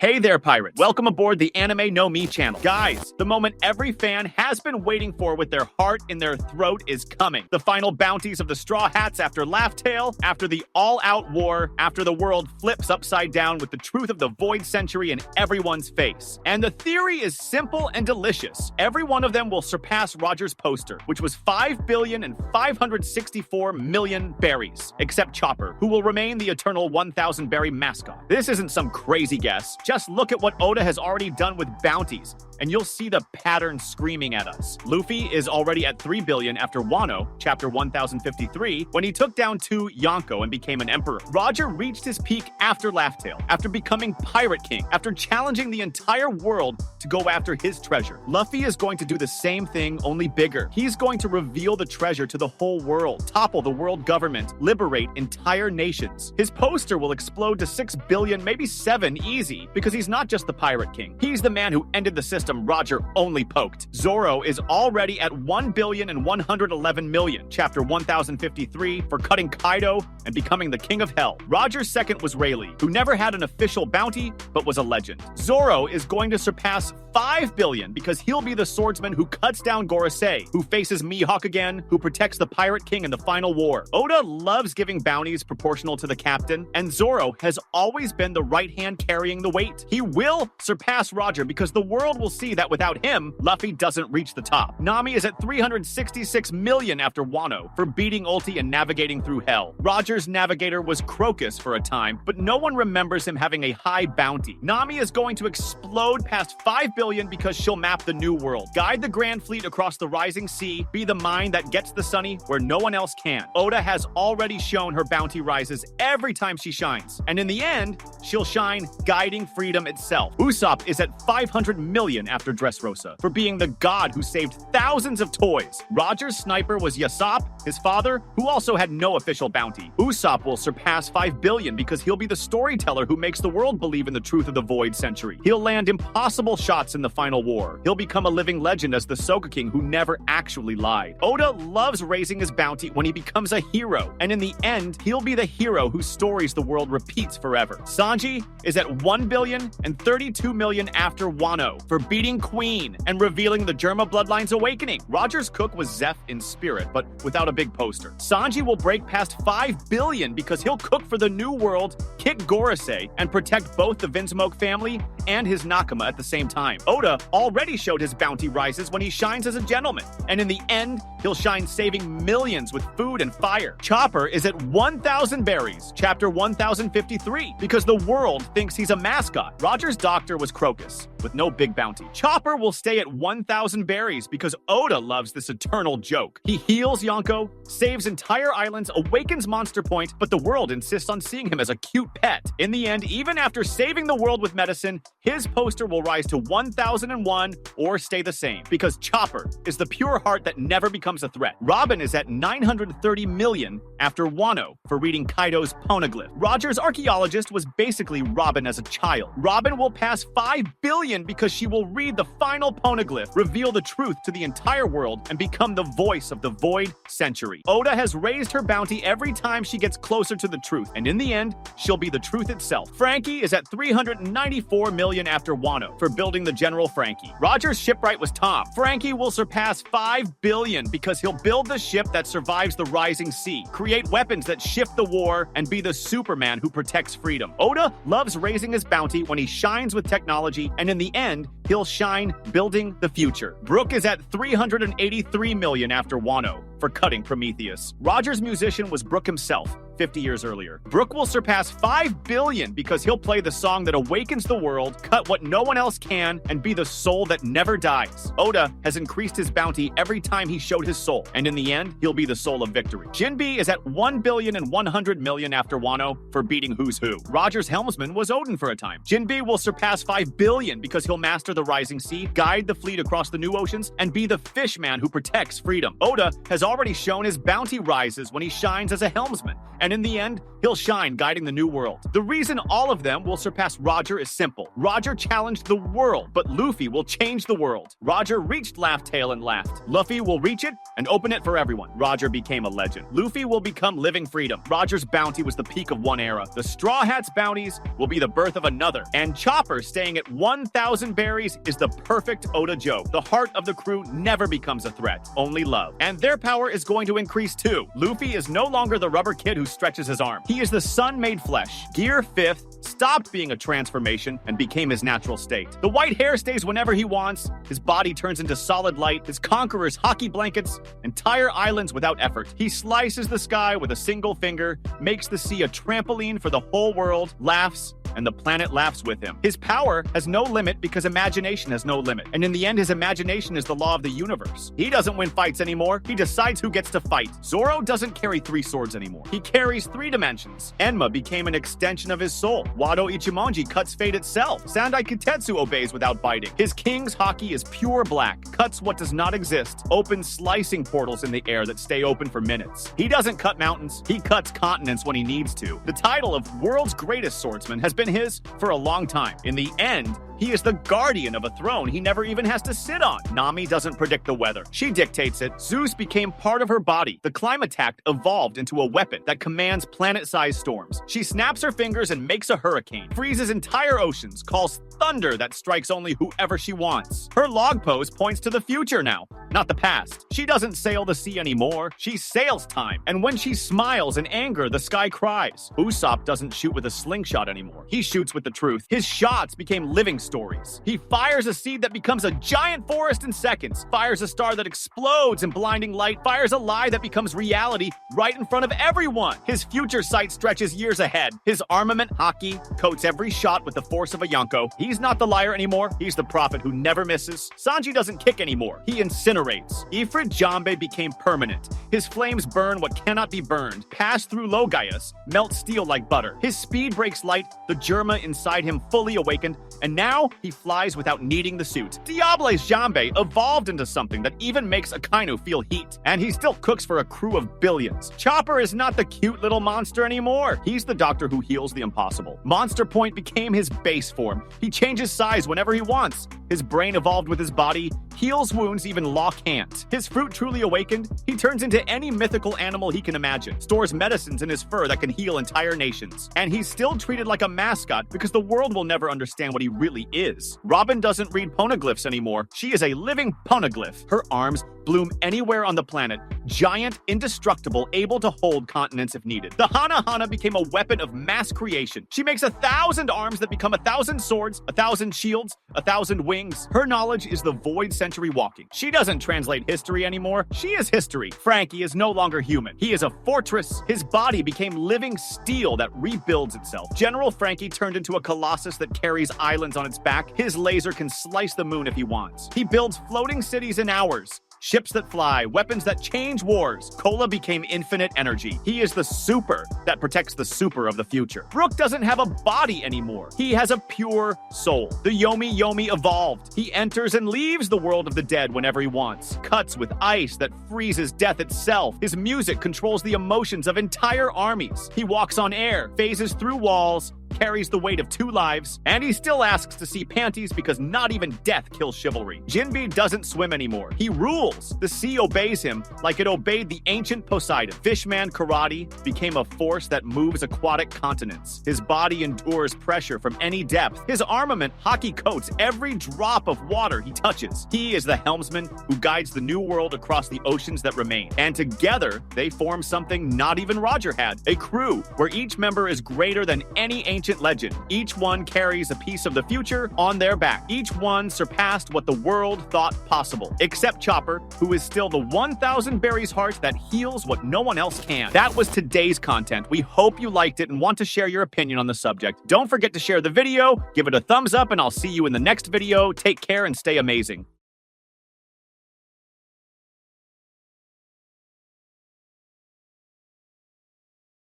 Hey there, pirates. Welcome aboard the Anime No Me channel. Guys, the moment every fan has been waiting for with their heart in their throat is coming. The final bounties of the Straw Hats after Laugh Tale, after the all-out war, after the world flips upside down with the truth of the Void Century in everyone's face. And the theory is simple and delicious. Every one of them will surpass Roger's poster, which was 5,564,000,000 berries, except Chopper, who will remain the eternal 1,000 berry mascot. This isn't some crazy guess. Just look at what Oda has already done with bounties, and you'll see the pattern screaming at us. Luffy is already at 3 billion after Wano, chapter 1053, when he took down 2 Yonko and became an emperor. Roger reached his peak after Laugh Tale, after becoming Pirate King, after challenging the entire world to go after his treasure. Luffy is going to do the same thing, only bigger. He's going to reveal the treasure to the whole world, topple the world government, liberate entire nations. His poster will explode to 6 billion, maybe 7 easy, because he's not just the Pirate King. He's the man who ended the system Roger only poked. Zoro is already at 1,111,000,000, chapter 1053, for cutting Kaido and becoming the King of Hell. Roger's second was Rayleigh, who never had an official bounty, but was a legend. Zoro is going to surpass 5 billion because he'll be the swordsman who cuts down Gorosei, who faces Mihawk again, who protects the Pirate King in the final war. Oda loves giving bounties proportional to the captain, and Zoro has always been the right hand carrying the weight. He will surpass Roger because the world will see that without him, Luffy doesn't reach the top. Nami is at 366 million after Wano for beating Ulti and navigating through hell. Roger's navigator was Crocus for a time, but no one remembers him having a high bounty. Nami is going to explode past 5 billion because she'll map the new world, guide the Grand Fleet across the rising sea, be the mine that gets the sunny where no one else can. Oda has already shown her bounty rises every time she shines, and in the end, she'll shine guiding freedom itself. Usopp is at 500 million after Dressrosa for being the god who saved thousands of toys. Roger's sniper was Usopp, his father, who also had no official bounty. Usopp will surpass 5 billion because he'll be the storyteller who makes the world believe in the truth of the Void Century. He'll land impossible shots in the final war. He'll become a living legend as the Soka King who never actually lied. Oda loves raising his bounty when he becomes a hero, and in the end, he'll be the hero whose stories the world repeats forever. Sanji is at 1,032 million after Wano for beating Queen and revealing the Germa bloodline's awakening. Roger's cook was Zeph in spirit, but without a big poster. Sanji will break past 5 billion because he'll cook for the new world, kick Gorosei, and protect both the Vinsmoke family and his Nakama at the same time. Oda already showed his bounty rises when he shines as a gentleman, and in the end, he'll shine saving millions with food and fire. Chopper is at 1,000 berries, chapter 1053, because the world thinks he's a mascot. Roger's doctor was Crocus, with no big bounty. Chopper will stay at 1,000 berries because Oda loves this eternal joke. He heals Yonko, saves entire islands, awakens Monster Point, but the world insists on seeing him as a cute pet. In the end, even after saving the world with medicine, his poster will rise to 1,001 or stay the same because Chopper is the pure heart that never becomes a threat. Robin is at 930 million after Wano for reading Kaido's poneglyph. Roger's archaeologist was basically Robin as a child. Robin will pass 5 billion because she will read the final poneglyph, reveal the truth to the entire world, and become the voice of the Void Century. Oda has raised her bounty every time she gets closer to the truth, and in the end, she'll be the truth itself. Franky is at 394 million after Wano for building the General Franky. Roger's shipwright was Tom. Franky will surpass 5 billion because he'll build the ship that survives the rising sea, create weapons that shift the war, and be the Superman who protects freedom. Oda loves raising his bounty when he shines with technology, and in the end, he'll shine building the future. Brook is at 383 million after Wano for cutting Prometheus. Roger's musician was Brook himself 50 years earlier. Brook will surpass 5 billion because he'll play the song that awakens the world, cut what no one else can, and be the soul that never dies. Oda has increased his bounty every time he showed his soul, and in the end, he'll be the soul of victory. Jinbe is at 1,100,000,000 after Wano for beating Who's Who. Roger's helmsman was Odin for a time. Jinbe will surpass 5 billion because he'll master the rising sea, guide the fleet across the new oceans, and be the fishman who protects freedom. Oda has already shown his bounty rises when he shines as a helmsman, and in the end, he'll shine, guiding the new world. The reason all of them will surpass Roger is simple. Roger challenged the world, but Luffy will change the world. Roger reached Laugh Tale and laughed. Luffy will reach it and open it for everyone. Roger became a legend. Luffy will become living freedom. Roger's bounty was the peak of one era. The Straw Hats' bounties will be the birth of another. And Chopper staying at 1,000 berries is the perfect Oda joke. The heart of the crew never becomes a threat, only love. And their power is going to increase too. Luffy is no longer the rubber kid who stretches his arm. He is the sun made flesh. Gear 5th stopped being a transformation and became his natural state. The white hair stays whenever he wants. His body turns into solid light. His conquerors hockey blankets entire islands without effort. He slices the sky with a single finger, makes the sea a trampoline for the whole world, laughs, and the planet laughs with him. His power has no limit because imagination has no limit. And in the end, his imagination is the law of the universe. He doesn't win fights anymore. He decides who gets to fight. Zoro doesn't carry 3 swords anymore. He carries 3 dimensions. Enma became an extension of his soul. Wado Ichimonji cuts fate itself. Sandai Kitetsu obeys without biting. His king's haki is pure black, cuts what does not exist, opens slicing portals in the air that stay open for minutes. He doesn't cut mountains. He cuts continents when he needs to. The title of world's greatest swordsman has been his for a long time. In the end, he is the guardian of a throne he never even has to sit on. Nami doesn't predict the weather. She dictates it. Zeus became part of her body. The Climatact evolved into a weapon that commands planet-sized storms. She snaps her fingers and makes a hurricane, freezes entire oceans, calls thunder that strikes only whoever she wants. Her log pose points to the future now, not the past. She doesn't sail the sea anymore. She sails time. And when she smiles in anger, the sky cries. Usopp doesn't shoot with a slingshot anymore. He shoots with the truth. His shots became living stories. He fires a seed that becomes a giant forest in seconds, fires a star that explodes in blinding light, fires a lie that becomes reality right in front of everyone. His future sight stretches years ahead. His armament haki coats every shot with the force of a Yonko. He's not the liar anymore. He's the prophet who never misses. Sanji doesn't kick anymore. He incinerates. Ifrit Jinbe became permanent. His flames burn what cannot be burned, pass through Logaius, melt steel like butter. His speed breaks light, the Germa inside him fully awakened, and now he flies without needing the suit. Diable's Jinbe evolved into something that even makes Akainu feel heat, and he still cooks for a crew of billions. Chopper is not the cute little monster anymore. He's the doctor who heals the impossible. Monster Point became his base form. He changes size whenever he wants. His brain evolved with his body, heals wounds even Law can't. His fruit truly awakened. He turns into any mythical animal he can imagine, stores medicines in his fur that can heal entire nations. And he's still treated like a mascot because the world will never understand what he really is. Robin doesn't read poneglyphs anymore. She is a living poneglyph. Her arms bloom anywhere on the planet. Giant, indestructible, able to hold continents if needed. The Hana Hana became a weapon of mass creation. She makes 1,000 arms that become 1,000 swords, 1,000 shields, 1,000 wings. Her knowledge is the void century walking. She doesn't translate history anymore. She is history. Franky is no longer human. He is a fortress. His body became living steel that rebuilds itself. General Franky turned into a colossus that carries islands on its back. His laser can slice the moon if he wants. He builds floating cities in hours. Ships that fly, weapons that change wars. Cola became infinite energy. He is the super that protects the super of the future. Brook doesn't have a body anymore. He has a pure soul. The Yomi Yomi evolved. He enters and leaves the world of the dead whenever he wants. Cuts with ice that freezes death itself. His music controls the emotions of entire armies. He walks on air, phases through walls, carries the weight of 2 lives, and he still asks to see panties because not even death kills chivalry. Jinbe doesn't swim anymore. He rules. The sea obeys him like it obeyed the ancient Poseidon. Fishman Karate became a force that moves aquatic continents. His body endures pressure from any depth. His armament haki coats every drop of water he touches. He is the helmsman who guides the new world across the oceans that remain. And together, they form something not even Roger had. A crew where each member is greater than any ancient legend. Each one carries a piece of the future on their back. Each one surpassed what the world thought possible. Except Chopper, who is still the 1,000 berries heart that heals what no one else can. That was today's content. We hope you liked it and want to share your opinion on the subject. Don't forget to share the video, give it a thumbs up, and I'll see you in the next video. Take care and stay amazing.